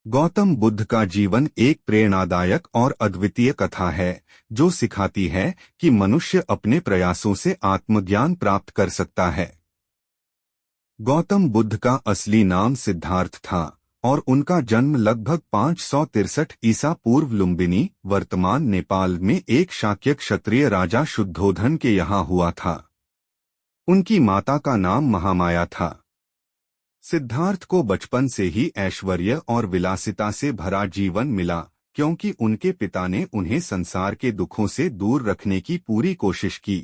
गौतम बुद्ध का जीवन एक प्रेरणादायक और अद्वितीय कथा है जो सिखाती है कि मनुष्य अपने प्रयासों से आत्मज्ञान प्राप्त कर सकता है। गौतम बुद्ध का असली नाम सिद्धार्थ था और उनका जन्म लगभग 563 ईसा पूर्व लुम्बिनी, वर्तमान नेपाल में एक शाक्य क्षत्रिय राजा शुद्धोधन के यहाँ हुआ था। उनकी माता का नाम महामाया था। सिद्धार्थ को बचपन से ही ऐश्वर्य और विलासिता से भरा जीवन मिला क्योंकि उनके पिता ने उन्हें संसार के दुखों से दूर रखने की पूरी कोशिश की।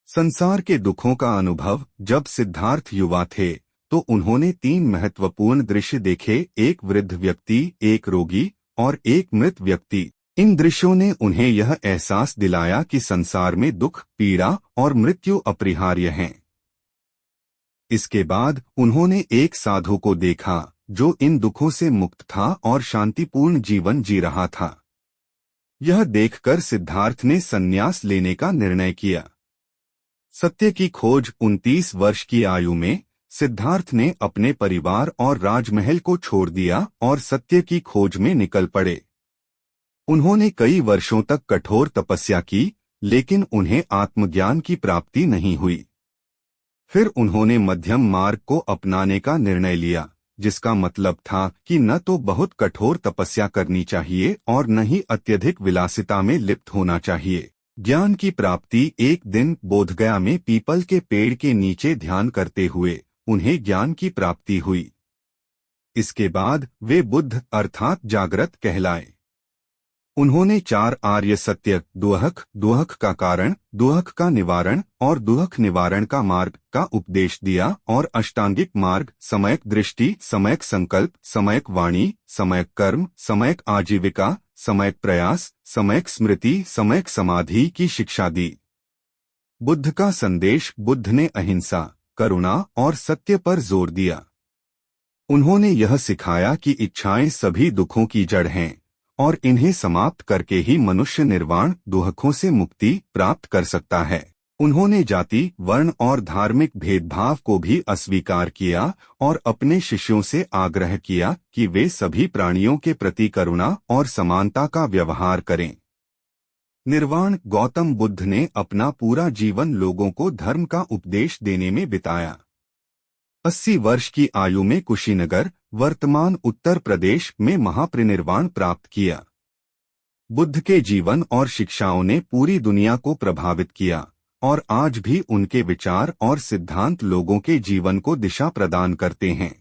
संसार के दुखों का अनुभव जब सिद्धार्थ युवा थे तो उन्होंने 3 महत्वपूर्ण दृश्य देखे, एक वृद्ध व्यक्ति, एक रोगी और एक मृत व्यक्ति। इन दृश्यों ने उन्हें यह एहसास दिलाया कि संसार में दुख, पीड़ा और मृत्यु अपरिहार्य हैं। इसके बाद उन्होंने एक साधु को देखा जो इन दुखों से मुक्त था और शांतिपूर्ण जीवन जी रहा था। यह देखकर सिद्धार्थ ने संन्यास लेने का निर्णय किया। सत्य की खोज 29 वर्ष की आयु में सिद्धार्थ ने अपने परिवार और राजमहल को छोड़ दिया और सत्य की खोज में निकल पड़े। उन्होंने कई वर्षों तक कठोर तपस्या की, लेकिन उन्हें आत्मज्ञान की प्राप्ति नहीं हुई। फिर उन्होंने मध्यम मार्ग को अपनाने का निर्णय लिया, जिसका मतलब था कि न तो बहुत कठोर तपस्या करनी चाहिए और न ही अत्यधिक विलासिता में लिप्त होना चाहिए। ज्ञान की प्राप्ति एक दिन बोधगया में पीपल के पेड़ के नीचे ध्यान करते हुए उन्हें ज्ञान की प्राप्ति हुई। इसके बाद वे बुद्ध अर्थात जागृत कहलाए। उन्होंने 4 आर्य सत्य, दुहक, दुहक का कारण, दुहक का निवारण और दुहक निवारण का मार्ग का उपदेश दिया और अष्टांगिक मार्ग, समयक दृष्टि, समयक संकल्प, समयक वाणी, समयक कर्म, समयक आजीविका, समयक प्रयास, समयक स्मृति, समयक समाधि की शिक्षा दी। बुद्ध का संदेश, बुद्ध ने अहिंसा, करुणा और सत्य पर जोर दिया। उन्होंने यह सिखाया कि इच्छाएं सभी दुखों की जड़ हैं और इन्हें समाप्त करके ही मनुष्य निर्वाण, दुहकों से मुक्ति प्राप्त कर सकता है। उन्होंने जाति, वर्ण और धार्मिक भेदभाव को भी अस्वीकार किया और अपने शिष्यों से आग्रह किया कि वे सभी प्राणियों के प्रति करुणा और समानता का व्यवहार करें। निर्वाण, गौतम बुद्ध ने अपना पूरा जीवन लोगों को धर्म का उपदेश देने में बिताया। 80 वर्ष की आयु में कुशीनगर, वर्तमान उत्तर प्रदेश में महापरिनिर्वाण प्राप्त किया। बुद्ध के जीवन और शिक्षाओं ने पूरी दुनिया को प्रभावित किया और आज भी उनके विचार और सिद्धांत लोगों के जीवन को दिशा प्रदान करते हैं।